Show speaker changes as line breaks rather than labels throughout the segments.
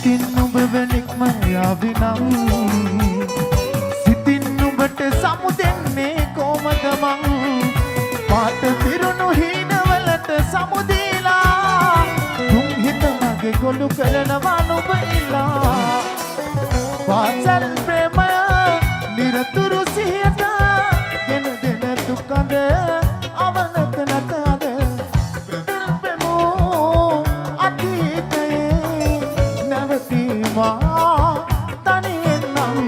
සිතින් නුඹ වෙනික්ම යාවිනම් සිතින් නුඹට සමුදෙන්නේ කොමද මං පාට පිරුණු හීනවලට සමුදීලා තුන් හිත මගේ ගොළු කරනවා නුඹ ඉලා පාසල් ප්‍රේමය නිරතුරු සිහියට ගෙන දෙන දුකඳ අවනත නැතද පෙමෝ අතීතයේ නැවතීමා තනියෙන් නම්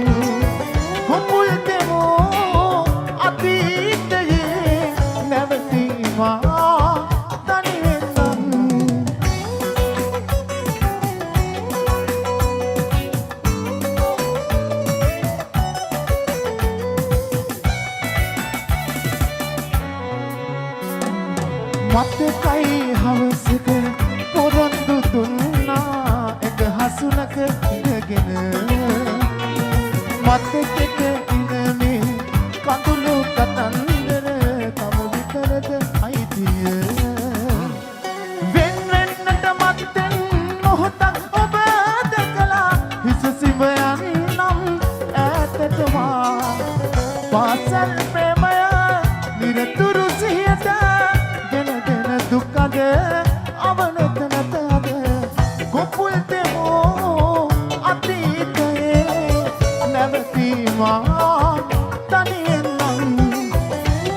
හොමුල් දෙමෝ අතීතයේ නැවතීමා තනියෙන් නම් මතකයි හවසක පොරොන්දු දුන්නා එක හසුනක ඉඳගෙන මතකෙක ඉඳමේ කඳුළු කතන්දර තම විතරද අයිතිය වෙන් වෙන්නට මත්තෙන් මොහොතක් ඔබ දැකලා හිස සිඹයන්නම් ඈතටමා පාසල් ප්‍රේමය නිරතුරු සිහියට දුකද අවනත නැතද කොපුල් දෙමෝ අතීතයේ නැවතීමා තනියෙන් නම්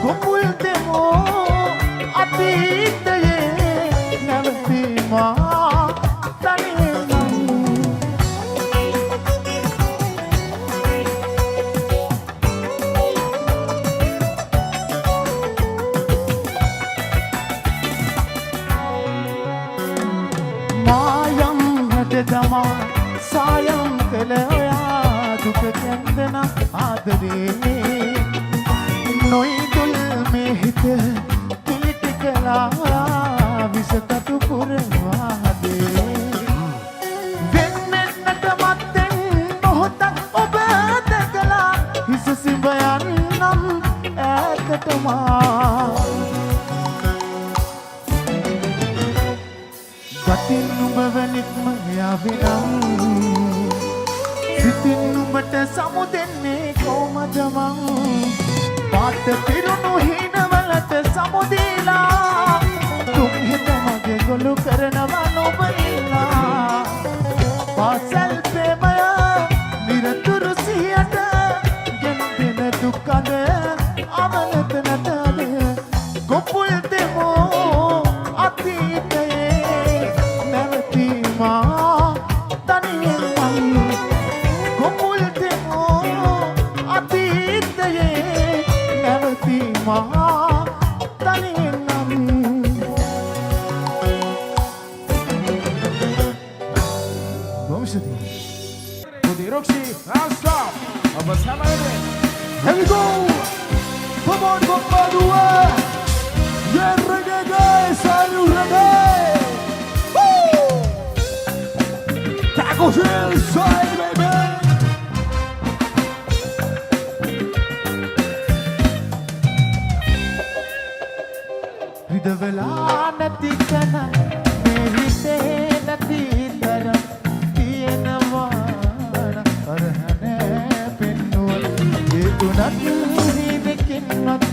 කොපුල් දෙමෝ අතීතයේ නැවතීමා තනියෙන් නම් මායම් හැදදමා සායම් කළ ඔයා දුක කැන්දන ආදරේ නොයිදුල් මේ හිත කිලිටි කලා විසකටු පුරවාදේ වෙන්නෙන්නට මත්තෙන් මොහොතක් ඔබ දැකලා හිස සිඹයන්නම් ඈතටමා ගතින් නුඹ වෙනික්ම යාවිනම් සිතින් නුඹට සමුදෙන්නේ කොමද මං පාට පිරුණු හීනවලට සමුදීලා තුන් හිත මගේ ගොළු කරනවා නුඹ ඉලා පාසල් ප්‍රේමය නිරතුරු සිහියට ගෙන දෙන දුකද අවනත නැතද කොපුල් දෙමෝ අතීතයේ නැවතීමා තනියෙන් නම් කොපුල් දෙමෝ අතීතයේ නැවතීමා තනියෙන් නම් Vamos Putih Roxy, non-stop bersama ini. Here we go. Come on, Bomba 2. Get ready guys, are you ready? Woo! Tacos inside, baby. Ridavela nati kana, meri se nati tara. Hinekinවත්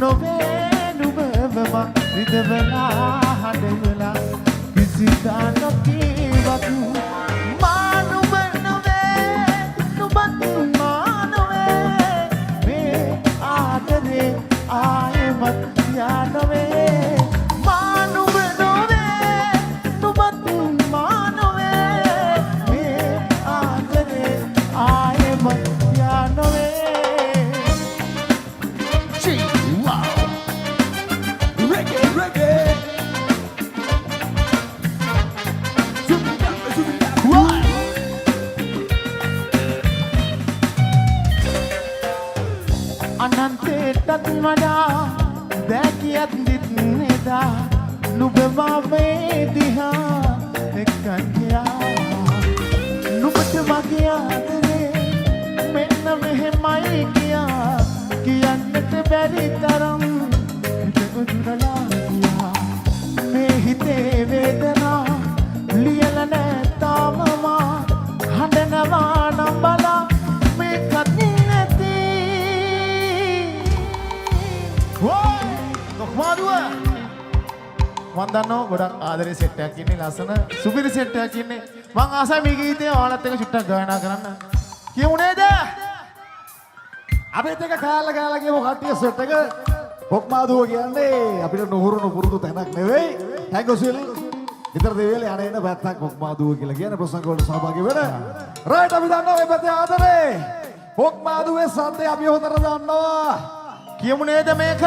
නොවේ නුඹවම රිදවලා හදවලා කිසිදා නොකීවත් මා නුඹ නොවේ නුඹත් මා නොවේ මේ ආදරේ ආයෙමත් යා නොවේ මා නුඹ නොවේ නුඹත් මා නොවේ මේ ආදරේ ආයෙමත් යා නොවේ අනන්තයටත් වඩා දැකියත් දිත්නෙදා නුඹ මාවේ දිහා එක්කන්යා නුඹට මගේ ආදරේ මෙන්න මෙහෙමයි කියා කියන්නට බැරි තරම් හිත උදුරලා ගියා මේ හිතේ වේදනා ලියලා නැ තාම මා කොහොමද මන් දන්නවා ගොඩක් ආදරේ සෙට් එකක් ඉන්නේ ලස්සන සුපිරි සෙට් එකක් ඉන්නේ මං ආසයි මේ ගීතය ඔයාලත් එක්ක චුට්ටක් ගායනා කරන්න කියමු නේද අපිත් එක්ක කාලා කියමු කට්ටිය සෙට් එක කොක්මාදුව කියන්නේ අපිට නුහුරුණු පුරුදු තැනක් නෙවෙයි හැංගොසිල් විතර දෙවියල යන එන පැත්තක් කොක්මාදුව කියලා කියන ප්‍රසංග වලට සහභාගී වෙන රයිට් අපි දන්නවා මේ පැත්තේ ආදරේ කොක්මාදුවේ සද්දේ අපි හොතර දන්නවා කියමු නේද මේක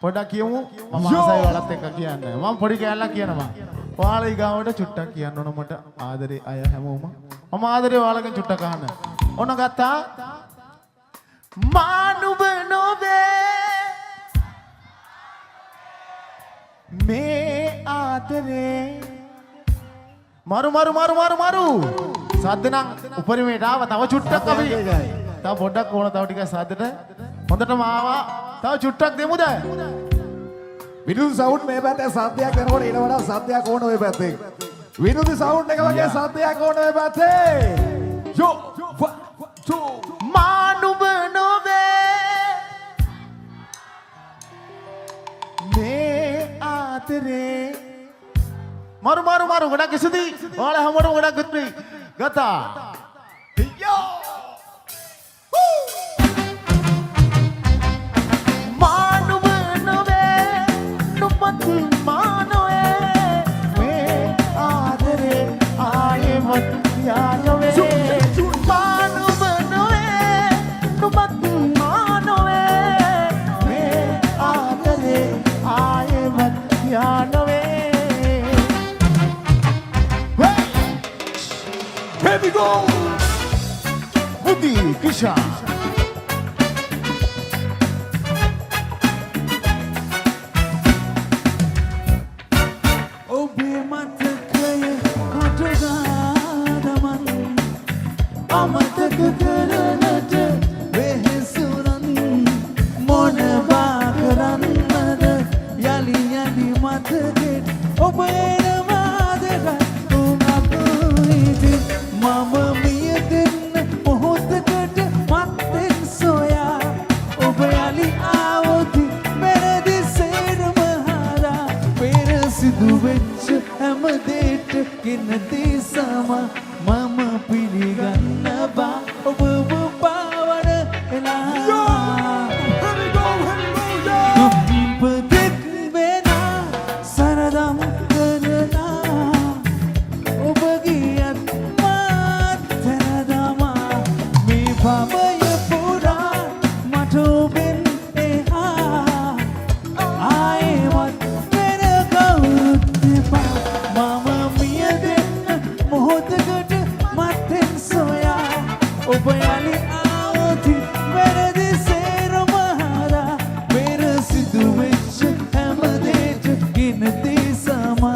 පොඩක් කියමු මම ආසයි වලත් එක්ක කියන්න මම පොඩි කෑල්ලක් කියනවා ඔයාලා ඊගාවට චුට්ටක් කියන්න ඕන මට ආදරේ අය හැමෝම මම ආදරේ ඔයාලගෙන් චුට්ටක් අහන්න ඕන ගත්තා මානුබ නොවේ මේ ආදරේ මරු සද්ද නම් උපරිමයට ආව තව චුට්ටක් අපි තව පොඩ්ඩක් ඕන තව ටිකක් සද්දට හොඳටම ආවා තව චුට්ටක් දෙමුද විදුලි සවුන්ඩ් මේ පැත්තේ සද්දයක් කරනකොට ඊට වඩා සද්දයක් ඕන ඔය පැත්තේ විදුලි සවුන්ඩ් එක වගේ සද්දයක් ඕන ඔය පැත්තේ යෝ මානුබ නොවේ මේ ආදරේ මරු ගොඩක් ඉසුදී ඔයාලා හැමෝටම ගොඩක් ගුත්‍රි ගතා යෝ මානුබ නොවේ නුපති මානෝේ මේ ආදරේ ආයෙමත් යානෝේ මානුබ නොවේ නුපති මානෝේ මේ ආදරේ ආයෙමත් යානෝේ Here we go! Mudi Kisha. Obi matakaya katagadaman amatakakaranata vehesuran mona bakaranada yali mataket obena madara Mama miya din mohotakat matten soya obayali aawati mere diser mahara pera sidu vech hamadete kinati sama mama piliganna ba oba pawana ela here we go padik bena saradam karna obagiyat Pamaya pura matubin eha I want mera kautipa mama miya din mohotකට matten soya obayali aawati mera diser mahara mera sidu vech hamadete ginati sama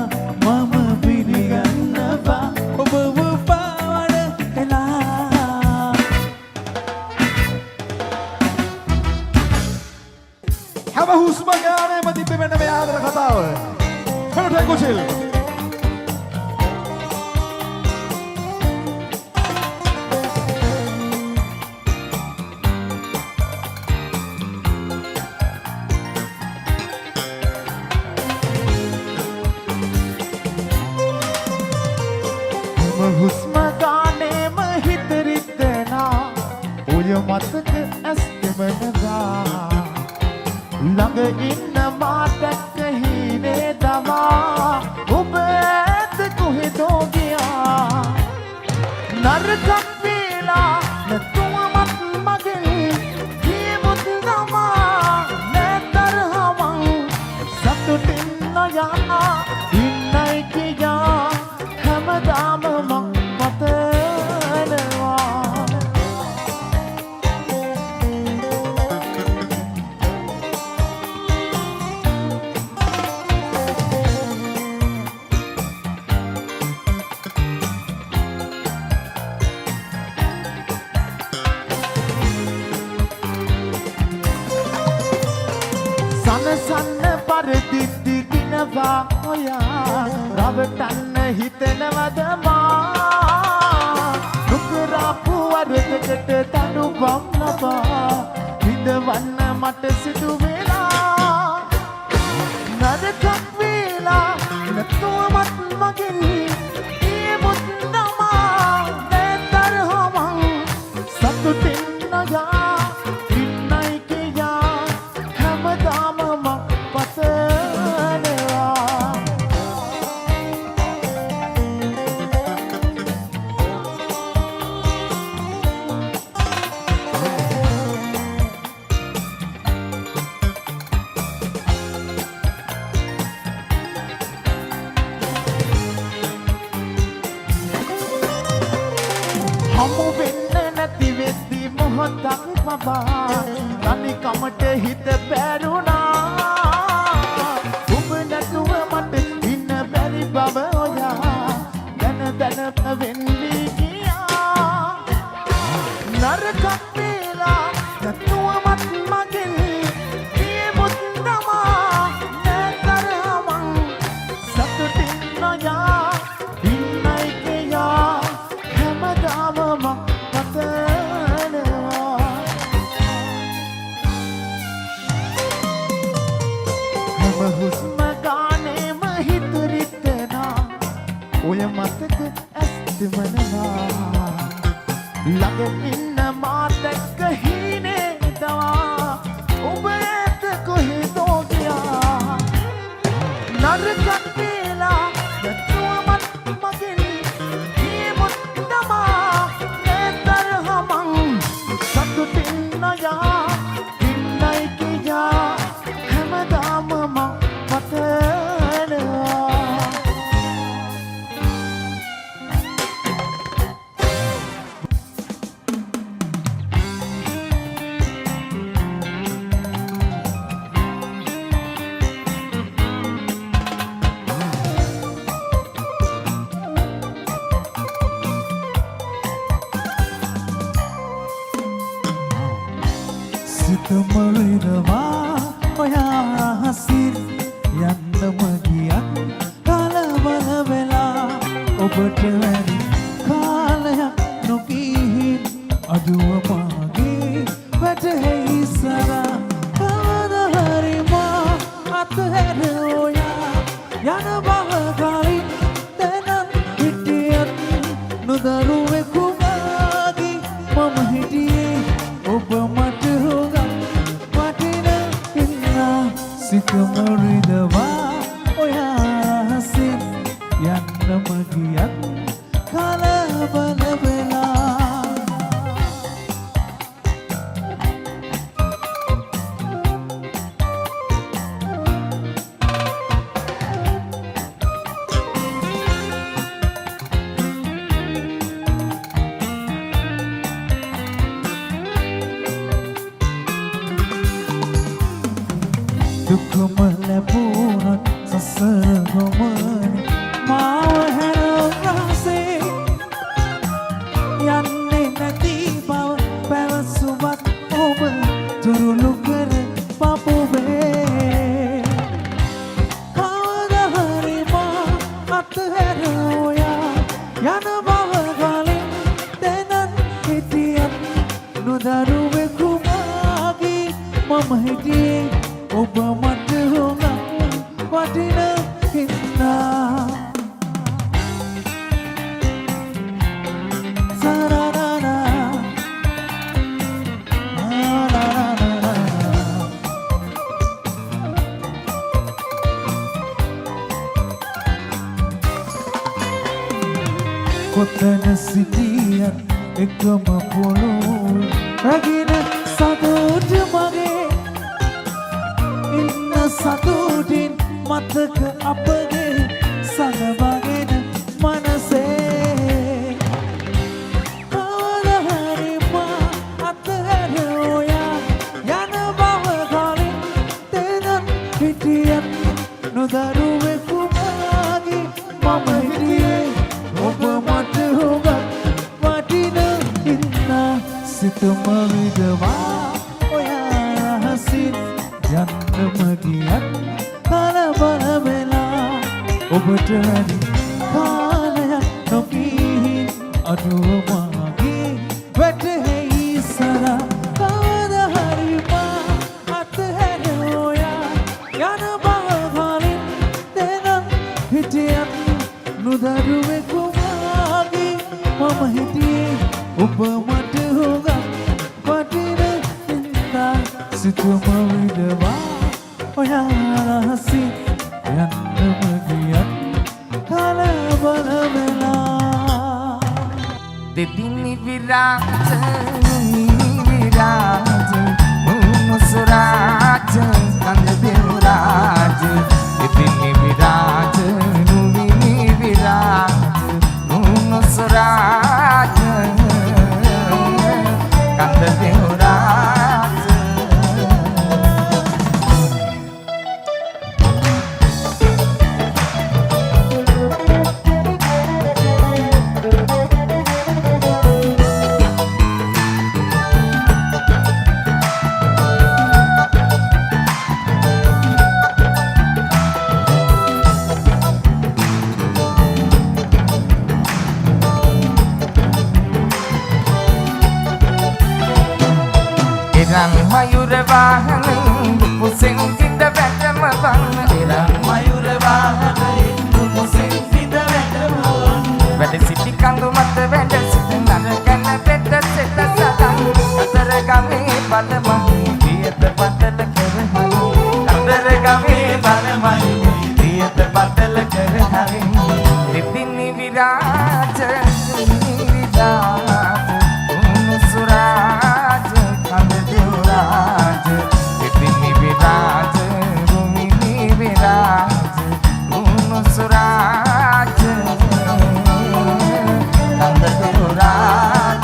mama piliganna ba oba pawana ela Have a husma gane madippe menna me aadara katawa. Hello Tangosil. Husma gane mahitritna oya matak astemana ළඟ ඉන්න මාතක් හිනේ තමා ඔබ ඇත කොහෙදෝ ගියා නරකක් වේලා නැතුවමත් මගේ ජීවිත තමා නැතරහම සතුටින් නොයා ඉන්නයි කියා හැමදාම මං මතනවා සන්න පරිදිද්දි දිනවා ඔයා රවටන්න හිතනවද මා නුකරපු වරදකට තනුවම් ලබා විඳවන්න මට සිදු වෙලා හමු වෙන්න නැති වෙද්දි මොහොතක් පබා තනි කමට හිත පැරුණා ඔබ නැතුව මට ඉන්න බැරි බව ඔයා දැන වෙන්නේ ගියා නරකක් වේලා නැතුවමත් මගෙන් දියමුත් තමා නැතරමං සතුටින් නොයා ඉන්නයි කියා හැමදාම පතනවා හැම හුස්ම ගානේම හිත රිදෙනා ඔය මතක ඇස්තමනවා ළඟ ඉන්න මාත් එක්ක හීනේ දවා ඔබ ඇත කොහෙදෝ ගියා නරකක් වේලා නැතුවමත් මගෙන් දියමුත් තමා නැතරමං සතුටින් නොයා ඉන්නයි කියා හැමදාම පතනවා සිතමරිනවා ඔයා හසින් යන්නම ගියත් කලබල වෙලා ඔබට වැඩි කාලයක් නොගිහින් අදුව මාගේ වැටහෙයි සරා කවදහරි මා අතහැර ඔයා යන බව කලින් දැනත් හිටියත් නොදරුවෙකු මාගේ මම හිටියේ ඔබ මට සිතමරිදවා ඔයා හසින් යන්නම ගියත් කලබල වෙලා දුකම ලැබුණත් සසර ගමන මාව හැරගාසේ යන්නේ නැති බව පැවසුවත් ඔබ තුරුළු කර පපුවේ කවදහරි මා අතහැර ඔයා යන බව කලින් දැනත් හිටියත් නොදරුවෙකු මාගේ මම හිටියේ ඔබ මට හොඟක් වටින හින්දා සරරරා කොතන සිටියත් එකම පොළොව රැගෙන සතුට මගේ ඉන්න සතුටින් මතක අපගේ සනවගෙන මනසේ කවදහරි මා අතහැර ඔයා යන බව කලින් දැනත් හිටියත් නොදරුවෙකු මාගේ මම හිටියේ ඔබ මට හොඟක් වටින හින්දා සිතම විදවා ඔයා හසින් යන්නම ගියත් කලබල වෙලා ඔබට වැඩි කාලයක් නොගිහින් අඩුව මාගේ වැටහෙයි සරා කවදහරි මා අතහැර ඔයා යන බව කලින් දැනත් හිටියත් නොදරුවෙකු මාගේ මම හිටියේ ඔබ මට හොඟක් වටින හින්දා සිතම විදවා ඔයා හසින් යන්නම ගියත් කලබල වෙලා දෙදිනි විරාජ විරාජ මුසුරාජ කන්ද දෙවරාජ දෙදිනි විරාජ නුවිනි විරාජ මුසුරාජ
මයුර වාහනේ පුසෙන් සිට වැටම වන්න
මයුර වාහනේ පුසෙන් සිට වැටම වන්න
වැඩ සිටි කඳු මත වැඩ සිට නරකන පෙත්ත සෙත සතන් අතර ගමේ බලමහි පියත පතල කරහරි අතර ගමේ බලමහි පියත පතල කරහරි දෙපිනි විරාජ විරාජ උනුසුරාජ කඳ දෙවරාජ දෙපිනි විරාජ රුමිනි විරාජ උනුසුරාජ කඳ දෙවරාජ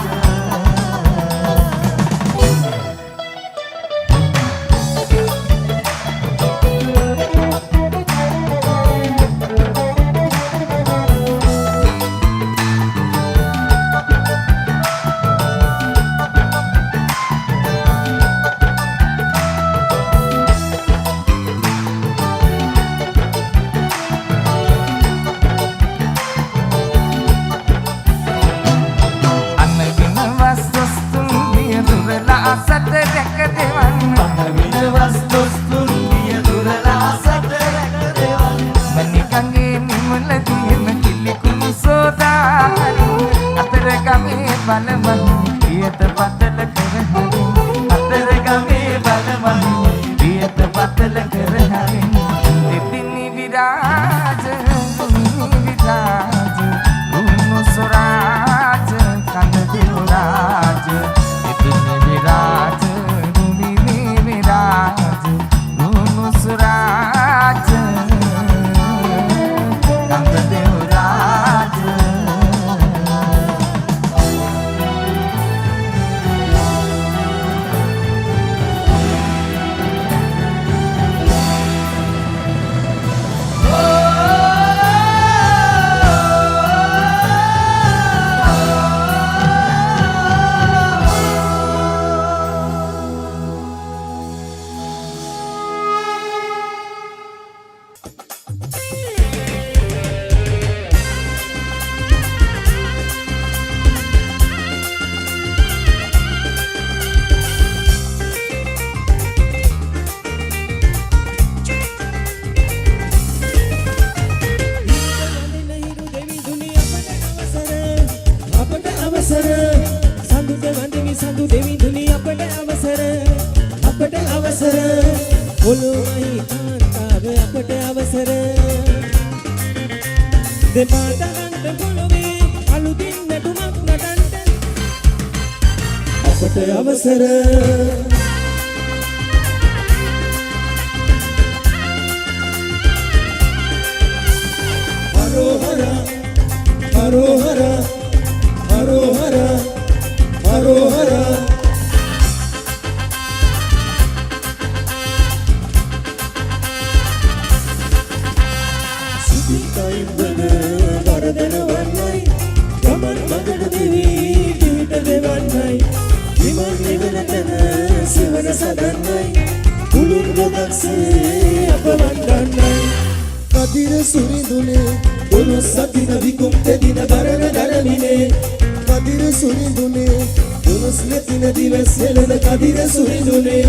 සත රැක දෙවන්න
විනවස් දොස්තුන් ගිය දුරලා සත රැක දෙවන්න
මණිකංගේ නිමල දින කිලිකුණු සෝදාහරි අතර ගමේ බලමහි පියත පතල කරහරි
අතර ගමේ බලමහි
පියත පතල කරහරි දෙපිනි විරාජ රුමිනි විරාජ උනුසුරාජ කඳ දෙවරාජ දෙපිනි විරාජ රුමිනි විරාජ උනුසුරාජ කඳ දෙවරාජ
සඳු දෙවිඳුනි අපට අවසර ඔළුවයි කාන්තාව අපට අවසර දෙපාටකට පොළොවේ අලුතින් නැටුමක් නටන්න අපට අවසර හරෝහර හරෝහර හරෝහර හරෝහර සිතිකයින්දන වරදන වන්නයි ගමන් මගට දෙවී කිවිට දෙවන්නයි විමන් නිවන තැන සිවන සදන්නයි කුළුන් ගොදක්සේ අප වන්දන්නයි කදිර සුරිඳුනේ දොළොස් සතින විකුම් තෙදින බරණ දරමිනේ කදිර සුරිඳුනේ දොළොස් නැතින දිවස් හෙළන කදිර සුරිඳුනේ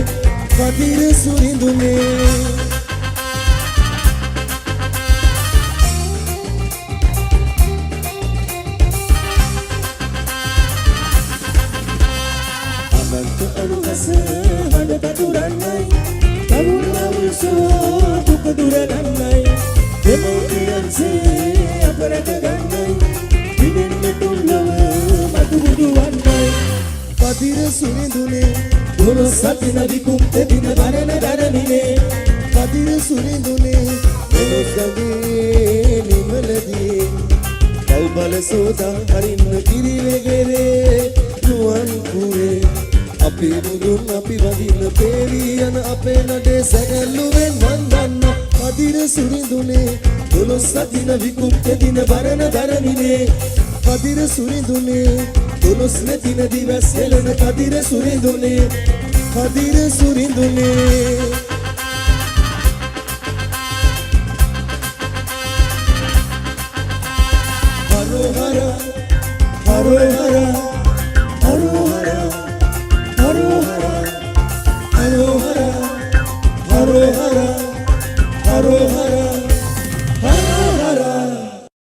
කදිර සුරිඳුනේ අනන්ත අනුහස හඬ පතුරන්නයි තරුණ අවුල්සෝ දුක දුරගන්නයි දෙමෝපියන්සේ අපරට ගන්නයි විනෙන්න තුන්නව මතුබුදු වන්නයි කදිර සුරිඳුනේ දොළොස් සතින විකුම් තෙදින බරණ දරමිනේ කදිර සුරිඳුනේ දොළොස් ගඟේ නිමලදී කව්බල සෝදා හරින්න කිරිවෙගෙරේ නුවන් කුරේ අපේ මුදුන් අපි වදින පේවී යන අපේ නඩේ සැකැල්ලුවෙන් වන්දන්න කදිර සුරිඳුනේ දොළොස් සතින විකුම් තෙදින බරණ දරමිනේ කදිර සුරිඳුනේ දොළොස් නැතින දිවස් හෙළන කදිර සුරිඳුනේ කදිර සුරිඳුනේ හරෝහර හරෝහර